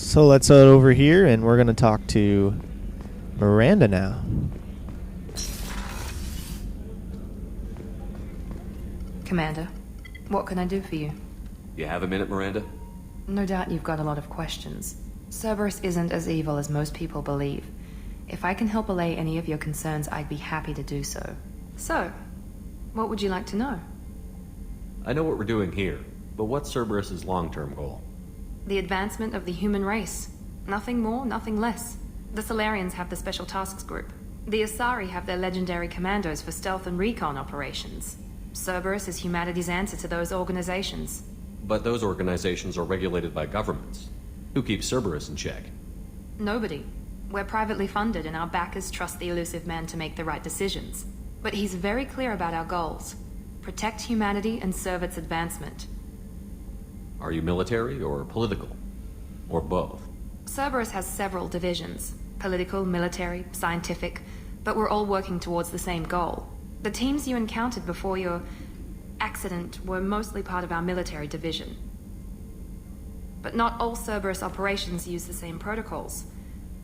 So let's head over here, and we're going to talk to Miranda now. Commander, what can I do for you? You have a minute, Miranda? No doubt you've got a lot of questions. Cerberus isn't as evil as most people believe. If I can help allay any of your concerns, I'd be happy to do so. So, what would you like to know? I know what we're doing here, but what's Cerberus's long-term goal? The advancement of the human race. Nothing more, nothing less. The Solarians have the Special Tasks Group. The Asari have their legendary commandos for stealth and recon operations. Cerberus is humanity's answer to those organizations. But those organizations are regulated by governments. Who keeps Cerberus in check? Nobody. We're privately funded and our backers trust the elusive man to make the right decisions. But he's very clear about our goals. Protect humanity and serve its advancement. Are you military or political? Or both? Cerberus has several divisions. Political, military, scientific. But we're all working towards the same goal. The teams you encountered before your accident were mostly part of our military division. But not all Cerberus operations use the same protocols.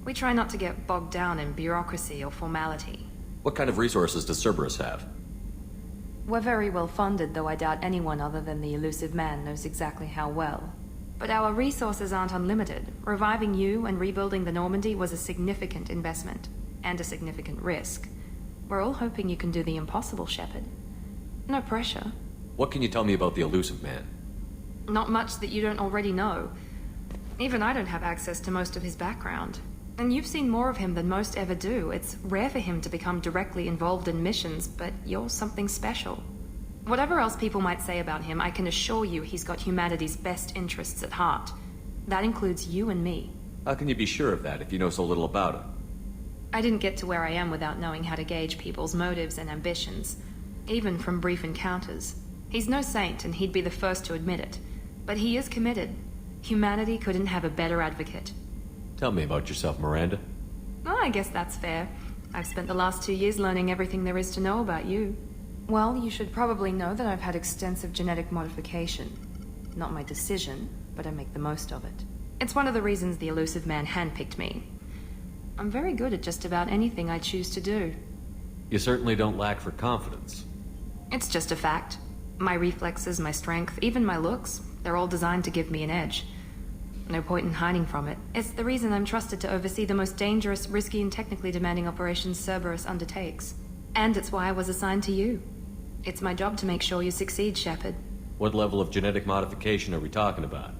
We try not to get bogged down in bureaucracy or formality. What kind of resources does Cerberus have? We're very well funded, though I doubt anyone other than the elusive man knows exactly how well. But our resources aren't unlimited. Reviving you and rebuilding the Normandy was a significant investment, and a significant risk. We're all hoping you can do the impossible, Shepard. No pressure. What can you tell me about the elusive man? Not much that you don't already know. Even I don't have access to most of his background. And you've seen more of him than most ever do. It's rare for him to become directly involved in missions, but you're something special. Whatever else people might say about him, I can assure you he's got humanity's best interests at heart. That includes you and me. How can you be sure of that if you know so little about him? I didn't get to where I am without knowing how to gauge people's motives and ambitions, even from brief encounters. He's no saint, and he'd be the first to admit it. But he is committed. Humanity couldn't have a better advocate. Tell me about yourself, Miranda. Oh, I guess that's fair. I've spent the last 2 years learning everything there is to know about you. Well, you should probably know that I've had extensive genetic modification. Not my decision, but I make the most of it. It's one of the reasons the elusive man handpicked me. I'm very good at just about anything I choose to do. You certainly don't lack for confidence. It's just a fact. My reflexes, my strength, even my looks, they're all designed to give me an edge. No point in hiding from it. It's the reason I'm trusted to oversee the most dangerous, risky, and technically demanding operations Cerberus undertakes. And it's why I was assigned to you. It's my job to make sure you succeed, Shepard. What level of genetic modification are we talking about?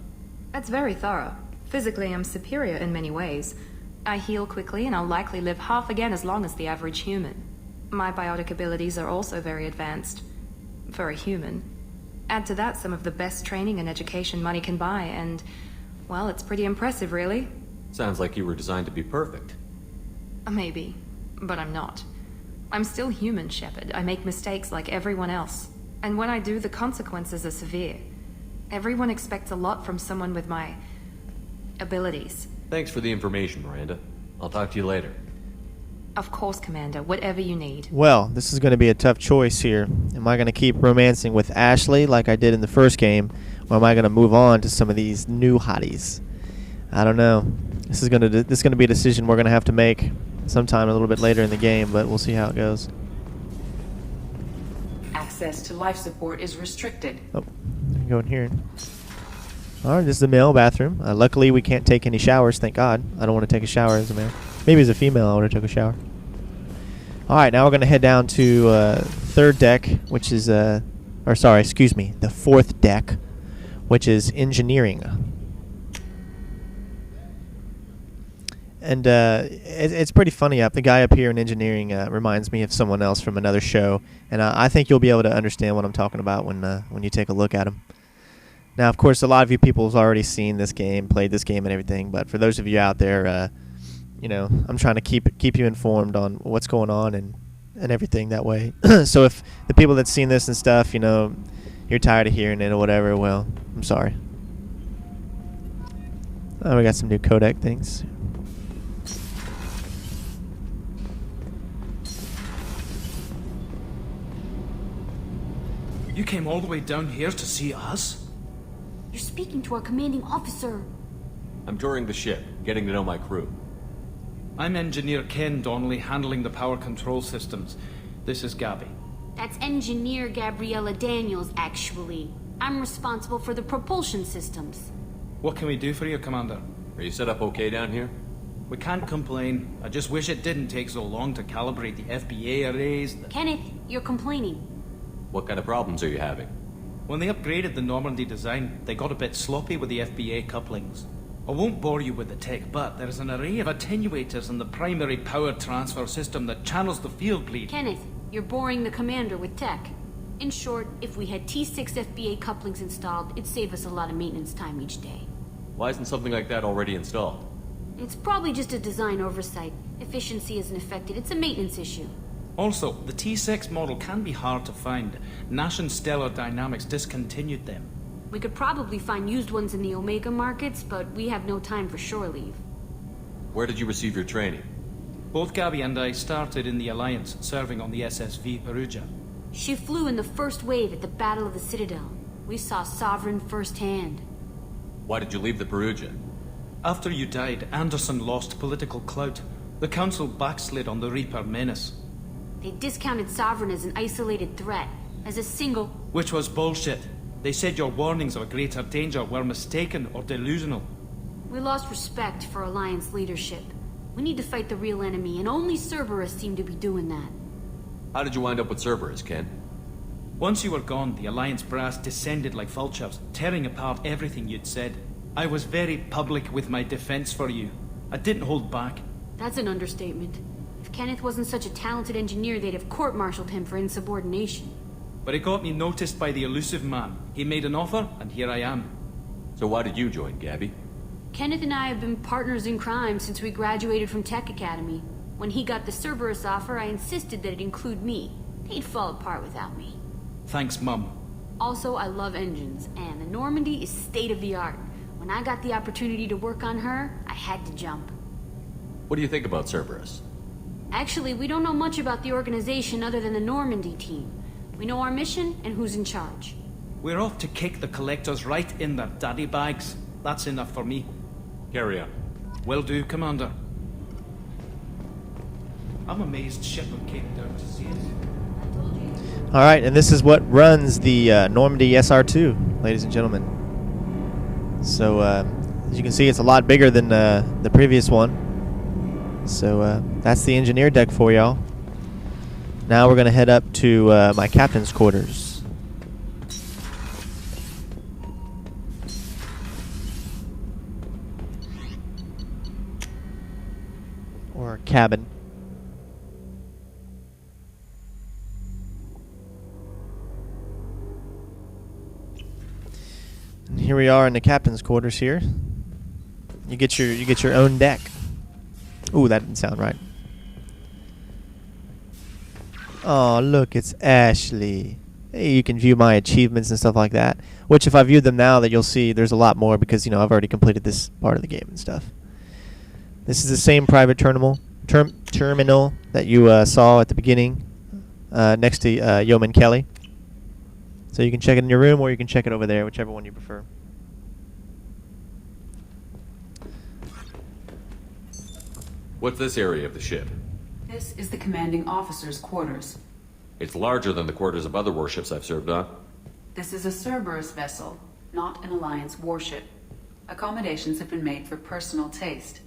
That's very thorough. Physically, I'm superior in many ways. I heal quickly, and I'll likely live half again as long as the average human. My biotic abilities are also very advanced. For a human. Add to that some of the best training and education money can buy, and... well, it's pretty impressive, really. Sounds like you were designed to be perfect. Maybe, but I'm not. I'm still human, Shepard. I make mistakes like everyone else. And when I do, the consequences are severe. Everyone expects a lot from someone with my... abilities. Thanks for the information, Miranda. I'll talk to you later. Of course, Commander. Whatever you need. Well, this is going to be a tough choice here. Am I going to keep romancing with Ashley like I did in the first game, or am I going to move on to some of these new hotties? I don't know. This is going to be a decision we're going to have to make sometime a little bit later in the game, but we'll see how it goes. Access to life support is restricted. Oh, go in here. All right, this is the male bathroom. Luckily, we can't take any showers, thank God. I don't want to take a shower as a male. Maybe as a female, I would have took a shower. All right, now we're going to head down to third deck, which is, the fourth deck, which is engineering. And it's pretty funny. The guy up here in engineering reminds me of someone else from another show, and I think you'll be able to understand what I'm talking about when you take a look at him. Now, of course, a lot of you people have already seen this game, played this game and everything, but for those of you out there, I'm trying to keep you informed on what's going on and everything that way. So if the people that's seen this and stuff, you're tired of hearing it or whatever, well, I'm sorry. Oh, we got some new codec things. You came all the way down here to see us? You're speaking to our commanding officer. I'm touring the ship, getting to know my crew. I'm Engineer Ken Donnelly, handling the power control systems. This is Gabby. That's Engineer Gabriella Daniels, actually. I'm responsible for the propulsion systems. What can we do for you, Commander? Are you set up okay down here? We can't complain. I just wish it didn't take so long to calibrate the FBA arrays. Kenneth, you're complaining. What kind of problems are you having? When they upgraded the Normandy design, they got a bit sloppy with the FBA couplings. I won't bore you with the tech, but there is an array of attenuators in the primary power transfer system that channels the field bleed. Kenneth, you're boring the commander with tech. In short, if we had T6 FBA couplings installed, it'd save us a lot of maintenance time each day. Why isn't something like that already installed? It's probably just a design oversight. Efficiency isn't affected. It's a maintenance issue. Also, the T6 model can be hard to find. Nash and Stellar Dynamics discontinued them. We could probably find used ones in the Omega markets, but we have no time for shore leave. Where did you receive your training? Both Gabby and I started in the Alliance, serving on the SSV Perugia. She flew in the first wave at the Battle of the Citadel. We saw Sovereign firsthand. Why did you leave the Perugia? After you died, Anderson lost political clout. The Council backslid on the Reaper menace. They discounted Sovereign as an isolated threat, as a single... Which was bullshit. They said your warnings of a greater danger were mistaken or delusional. We lost respect for Alliance leadership. We need to fight the real enemy, and only Cerberus seemed to be doing that. How did you wind up with Cerberus, Ken? Once you were gone, the Alliance brass descended like vultures, tearing apart everything you'd said. I was very public with my defense for you. I didn't hold back. That's an understatement. If Kenneth wasn't such a talented engineer, they'd have court-martialed him for insubordination. But it got me noticed by the elusive man. He made an offer, and here I am. So why did you join, Gabby? Kenneth and I have been partners in crime since we graduated from Tech Academy. When he got the Cerberus offer, I insisted that it include me. They'd fall apart without me. Thanks, Mum. Also, I love engines, and the Normandy is state-of-the-art. When I got the opportunity to work on her, I had to jump. What do you think about Cerberus? Actually, we don't know much about the organization other than the Normandy team. We know our mission and who's in charge. We're off to kick the collectors right in their daddy bags. That's enough for me. Carry on. Will do, Commander. I'm amazed Shepard came down to see us. Alright, and this is what runs the Normandy SR2, ladies and gentlemen. So, as you can see, it's a lot bigger than the previous one. So, that's the engineer deck for y'all. Now we're going to head up to my captain's quarters. Or cabin. And here we are in the captain's quarters here. You get your own deck. Ooh, that didn't sound right. Oh, look, it's Ashley. Hey, you can view my achievements and stuff like that. Which, if I viewed them now, that you'll see there's a lot more because, you know, I've already completed this part of the game and stuff. This is the same private terminal that you saw at the beginning next to Yeoman Kelly. So you can check it in your room or you can check it over there, whichever one you prefer. What's this area of the ship? This is the commanding officer's quarters. It's larger than the quarters of other warships I've served on. This is a Cerberus vessel, not an Alliance warship. Accommodations have been made for personal taste.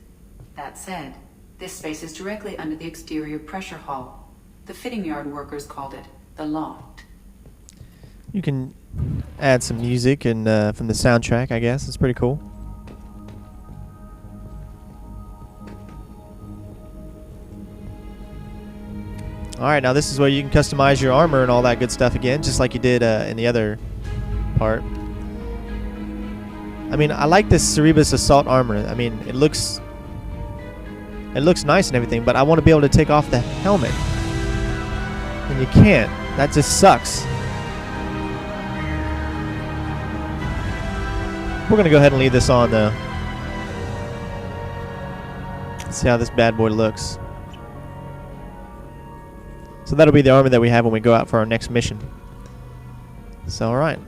That said, this space is directly under the exterior pressure hull. The fitting yard workers called it the loft. You can add some music and from the soundtrack, I guess. It's pretty cool. Alright, now this is where you can customize your armor and all that good stuff again, just like you did in the other part. I mean, I like this Cerberus assault armor. I mean, it looks nice and everything, but I want to be able to take off the helmet. And you can't. That just sucks. We're going to go ahead and leave this on, though. Let's see how this bad boy looks. So that'll be the armor that we have when we go out for our next mission. So, alright.